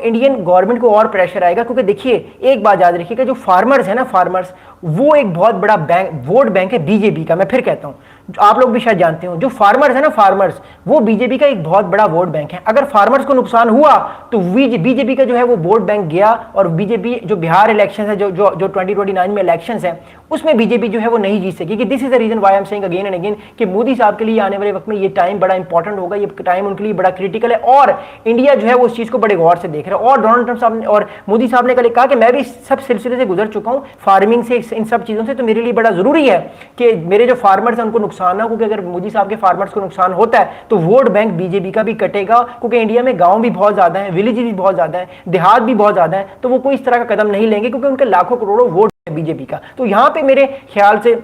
Indian government को और pressure आएगा, क्योंकि देखिए एक बात याद रखिएगा, जो फार्मर्स है ना, फार्मर्स वो एक बहुत बड़ा बैंक, वोट बैंक है बीजेपी का। मैं फिर कहता हूं, आप लोग भी शायद जानते हो, जो फार्मर्स है ना, फार्मर्स वो बीजेपी का एक बहुत बड़ा वोट बैंक है। अगर फार्मर्स को नुकसान हुआ तो बीजेपी का जो है वो वोट बैंक गया, और बीजेपी जो बिहार इलेक्शन है, जो जो जो 2029 में इलेक्शन है, उसमें बीजेपी जो है वो नहीं जीत सकेगी। This is the reason why I am saying again and again कि मोदी साहब के लिए आने वाले वक्त में ये टाइम बड़ा इंपॉर्टेंट होगा, ये टाइम उनके लिए बड़ा क्रिटिकल है, और इंडिया जो है वो उस चीज को बड़े गौर से देख रहा है। और डोनाल्ड ट्रंप साहब ने और मोदी साहब ने कल कहा कि मैं भी सब सिलसिले से गुजर चुका हूं, फार्मिंग से, इन सब चीजों से, तो मेरे लिए बड़ा जरूरी है कि मेरे जो फार्मर्स हैं उनको नुकसान ना हो, क्योंकि अगर मोदी साहब के फार्मर्स को नुकसान होता है तो वोट बैंक बीजेपी का भी कटेगा, क्योंकि इंडिया में गांव भी बहुत ज्यादा है, विलेज भी बहुत ज्यादा है, देहात भी बहुत ज्यादा है, तो वो कोई इस तरह का कदम नहीं लेंगे, क्योंकि उनके लाखों करोड़ों वोट है बीजेपी का। तो यहां पे मेरे ख्याल से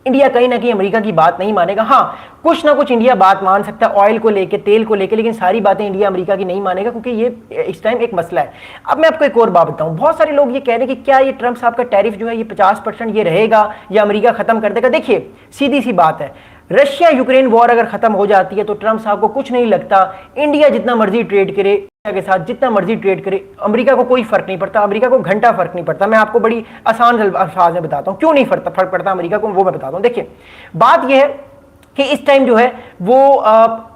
इंडिया कहीं ना कहीं अमेरिका की बात नहीं मानेगा। हाँ, कुछ ना कुछ इंडिया बात मान सकता है ऑयल को लेके, तेल को लेके, लेकिन सारी बातें इंडिया अमेरिका की नहीं मानेगा, क्योंकि ये इस टाइम एक मसला है। अब मैं आपको एक और बात बताऊं, बहुत सारे लोग ये कह रहे हैं कि क्या ये ट्रंप साहब का टैरिफ जो है ये 50% ये रहेगा या अमेरिका खत्म कर देगा। देखिए सीधी सी बात है, रशिया यूक्रेन वॉर अगर खत्म हो जाती है तो ट्रंप साहब को कुछ नहीं लगता, इंडिया जितना मर्जी ट्रेड करे के साथ, जितना मर्जी ट्रेड करे, अमेरिका को कोई फर्क नहीं पड़ता, अमेरिका को घंटा फर्क नहीं पड़ता। मैं आपको बड़ी आसान अल्फाज में बताता हूं क्यों नहीं फर्क पड़ता अमेरिका को, वो मैं बताता हूं। देखिए बात यह है कि इस टाइम जो है वो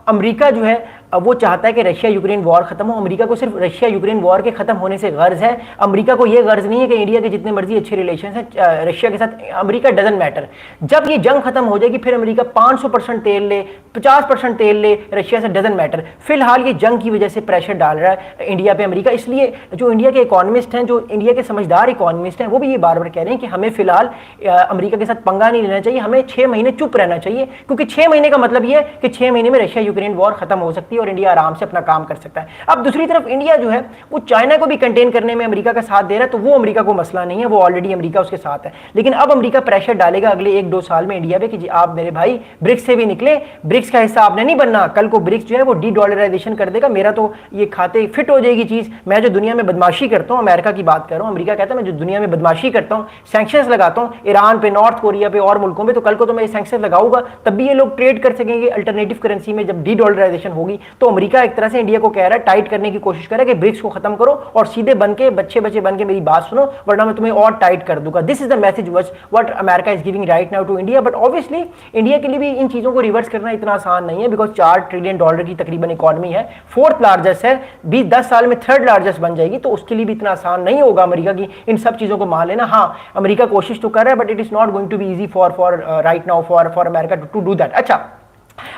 अमेरिका जो है वो चाहता है कि रशिया यूक्रेन वॉर खत्म हो। अमेरिका को सिर्फ रशिया यूक्रेन वॉर के खत्म होने से गर्ज है, अमेरिका को यह गर्ज नहीं है कि इंडिया के जितने मर्जी अच्छे रिलेशन हैं रशिया के साथ, अमेरिका डजंट मैटर। जब ये जंग खत्म हो जाएगी फिर अमेरिका 500% तेल ले, 50% तेल ले रशिया से, डजंट मैटर। फिलहाल ये जंग की वजह से प्रेशर डाल रहा है इंडिया पे अमेरिका, इसलिए जो इंडिया के इकोनॉमिस्ट हैं, जो इंडिया के समझदार इकोनॉमिस्ट हैं, वो भी ये बार बार कह रहे हैं कि हमें फिलहाल अमेरिका के साथ पंगा नहीं लेना चाहिए, हमें 6 महीने चुप रहना चाहिए, क्योंकि 6 महीने का मतलब ये है कि 6 महीने में रशिया यूक्रेन वॉर खत्म हो सकती है और इंडिया आराम से अपना काम कर सकता है। अब दूसरी तरफ इंडिया जो है वो चाइना को भी कंटेन करने में अमेरिका का साथ दे रहा है, तो वो अमेरिका को मसला नहीं है, वो ऑलरेडी अमेरिका उसके साथ है। लेकिन अब अमेरिका प्रेशर डालेगा अगले 1-2 साल में इंडिया पे कि जी आप मेरे भाई ब्रिक्स से भी निकले, ब्रिक्स का हिस्सा आपने नहीं बनना, कल को ब्रिक्स जो है वो डी-डॉलराइजेशन कर देगा, मेरा तो ये खाते फिट हो जाएगी चीज, मैं जो दुनिया में बदमाशी करता हूं, अमेरिका की बात कर रहा हूं, अमेरिका कहता है मैं जो दुनिया में बदमाशी करता हूं, सैंक्शंस लगाता हूं ईरान पे, नॉर्थ कोरिया पे और मुल्कों पे, तो कल को तो मैं सैंक्शंस लगाऊंगा, तब भी ये लोग ट्रेड कर सकेंगे अल्टरनेटिव करेंसी में जब डी-डॉलराइजेशन होगी। तो अमेरिका एक तरह से इंडिया को कह रहा है, टाइट करने की कोशिश कर रहा है कि ब्रिक्स को खत्म करो और सीधे बन के बच्चे बन के मेरी बात सुनो, वरना मैं तुम्हें और टाइट कर दूंगा। This is the message what America is giving right now to India. But obviously India के लिए भी इन चीजों को रिवर्स करना इतना आसान नहीं है, बिकॉज $4 ट्रिलियन की तकरीबन इकोनॉमी है, 4th लार्जेस्ट है, 20-10 साल में 3rd लार्जेस्ट बन जाएगी, तो उसके लिए भी इतना आसान नहीं होगा अमेरिका की इन सब चीजों को मान लेना। हाँ, अमेरिका कोशिश तो कर रहा है, but it is not going to be easy for right now for America to do that. अच्छा,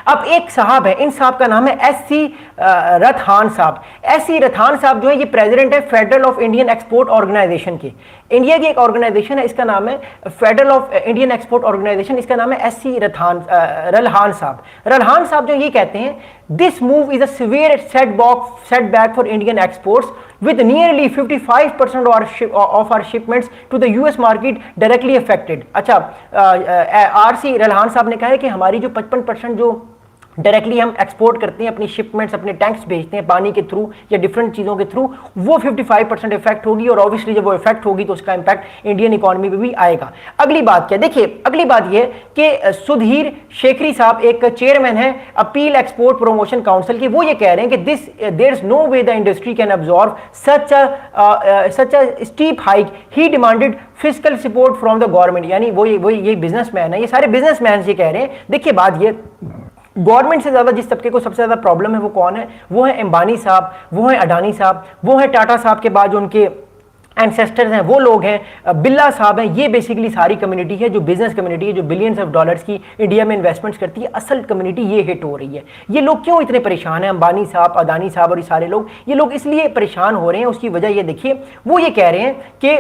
अब एक साहब है, इन साहब का नाम है एस.सी. रथान साहब। एस.सी. रथान साहब जो है ये प्रेसिडेंट है federal of Indian export organization के। इंडिया की एक ऑर्गेनाइजेशन है, इसका नाम है federal of Indian export organization, इसका नाम है एस.सी. रलहान साहब। रलहान साहब जो ये कहते हैं, this move is a severe setback for Indian exports with nearly 55% of our shipments to the US market directly affected। अच्छा, आर.सी. रलहान साहब ने कहा है कि हमारी जो 55% जो डायरेक्टली हम एक्सपोर्ट करते हैं, अपनी शिपमेंट्स, अपने टैंक्स भेजते हैं पानी के थ्रू या डिफरेंट चीज़ों के थ्रू, वो 55% इफेक्ट होगी, और ऑब्वियसली जब वो इफेक्ट होगी तो उसका इंपैक्ट इंडियन इकोनॉमी पे भी आएगा। अगली बात क्या, देखिए अगली बात ये कि सुधीर शेखरी साहब एक चेयरमैन है अपील एक्सपोर्ट प्रमोशन काउंसिल की, वो ये कह रहे हैं कि there is no way the industry can absorb such a steep hike, he demanded fiscal support from the government. यानी वो ये बिजनेसमैन है, ये सारे बिजनेसमैन ये कह रहे हैं। देखिए बात ये, गवर्नमेंट से ज्यादा जिस तबके को सबसे ज्यादा प्रॉब्लम है वो कौन है, वो है अंबानी साहब, वो है अडानी साहब, वो है टाटा साहब के बाद जो उनके एंसेस्टर्स हैं वो लोग हैं, बिल्ला साहब हैं। ये बेसिकली सारी कम्युनिटी है जो बिजनेस कम्युनिटी है, जो बिलियंस ऑफ डॉलर्स की इंडिया में इन्वेस्टमेंट्स करती है, असल कम्युनिटी ये हिट हो रही है। ये लोग क्यों इतने परेशान हैं, अंबानी साहब, अदानी साहब और ये सारे लोग, ये लोग इसलिए परेशान हो रहे हैं, उसकी वजह ये देखिए, वो ये कह रहे हैं कि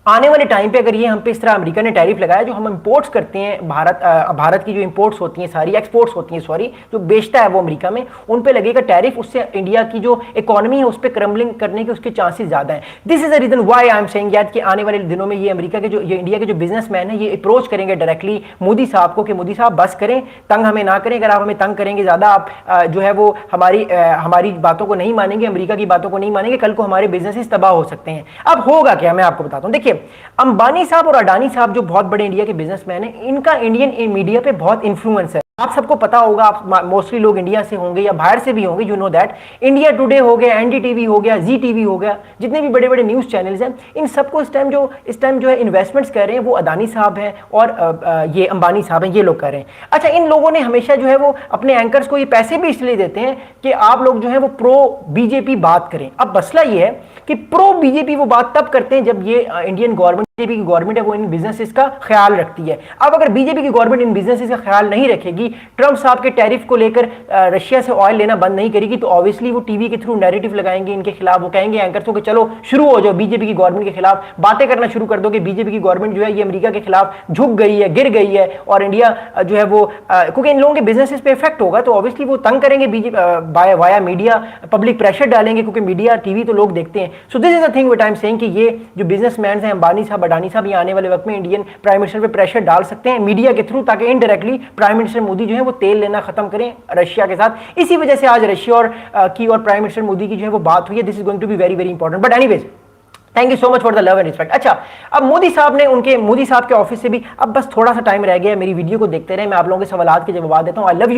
आने वाले टाइम पे अगर ये हम पे इस तरह अमेरिका ने टैरिफ लगाया, जो हम इंपोर्ट्स करते हैं, भारत की जो इंपोर्ट्स होती हैं सारी, एक्सपोर्ट्स होती हैं सॉरी, जो बेचता है वो अमेरिका में, उन पे लगेगा टैरिफ, उससे इंडिया की जो इकोनॉमी है उस पर क्रम्बलिंग करने के उसके चांसेस ज़्यादा हैं। This is the reason why I am saying याद कि आने वाले दिनों में ये अमेरिका के ये इंडिया के जो बिजनेसमैन है ये अप्रोच करेंगे डायरेक्टली मोदी साहब को कि मोदी साहब बस करें, तंग हमें ना करें, अगर आप हमें तंग करेंगे ज़्यादा, आप जो है वो हमारी बातों को नहीं मानेंगे, अमेरिका की बातों को नहीं मानेंगे, कल को हमारे बिजनेसेस तबाह हो सकते हैं। अब होगा क्या, मैं आपको बताता हूँ। देखिए अंबानी साहब और अडानी साहब जो बहुत बड़े इंडिया के बिजनेसमैन हैं, इनका इंडियन मीडिया पे बहुत इन्फ्लुएंस है। आप सबको पता होगा, आप मोस्टली लोग इंडिया से होंगे या बाहर से भी होंगे, you know that India today हो गया, एनडीटीवी हो गया, जी टीवी हो गया, जितने भी बड़े बड़े न्यूज़ चैनल्स हैं, इन सबको इस टाइम जो है इन्वेस्टमेंट्स कर रहे हैं वो अदानी साहब हैं और ये अंबानी साहब हैं, ये लोग कर रहे हैं। अच्छा, इन लोगों ने हमेशा जो है वो अपने एंकर्स को ये पैसे भी इसलिए देते हैं कि आप लोग जो है वो प्रो बीजेपी बात करें। अब मसला ये है कि प्रो बीजेपी वो बात तब करते हैं जब ये इंडियन गवर्नमेंट, बीजेपी की गवर्नमेंट है, वो इन बिजनेसेस का ख्याल रखती है। अब अगर बीजेपी की गवर्नमेंट इन बिजनेसेस का ख्याल नहीं रखेगी, ट्रंप साहब के टैरिफ को लेकर रशिया से ऑयल लेना बंद नहीं करेगी, तो ऑब्वियसली वो टीवी के थ्रू नैरेटिव लगाएंगे इनके खिलाफ। वो कहेंगे एंकर्स को कि चलो शुरू हो जाओ, बीजेपी की गवर्नमेंट के खिलाफ बातें करना शुरू कर दो कि बीजेपी की गवर्नमेंट जो है ये अमेरिका के खिलाफ झुक गई है, गिर गई है, और इंडिया जो है वो क्योंकि इन लोगों के बिजनेसेस पे इफेक्ट होगा, तो ऑब्वियसली वो तंग करेंगे BJP via media, public pressure डालेंगे, क्योंकि मीडिया टीवी तो लोग देखते हैं। So this is the thing what I am saying कि ये जो बिजनेसमैन हैं अंबानी साहब, अडानी साहब, ये आने वाले वक्त में इंडियन प्राइम मिनिस्टर पे प्रेशर डाल सकते हैं मीडिया के थ्रू, ताकि इनडायरेक्टली प्राइम मिनिस्टर मोदी जो है वो तेल लेना खत्म करें रशिया के साथ। इसी वजह से आज रशिया और प्राइम मिनिस्टर मोदी की जो है वो बात हुई है। This is going to be very very important, but anyways thank you so much for the love and respect. अच्छा, अब मोदी साहब के ऑफिस से भी अब बस थोड़ा सा टाइम रह गया है, मेरी वीडियो को देखते रहे, मैं आप लोगों के सवालात के जवाब देता हूं। I love you.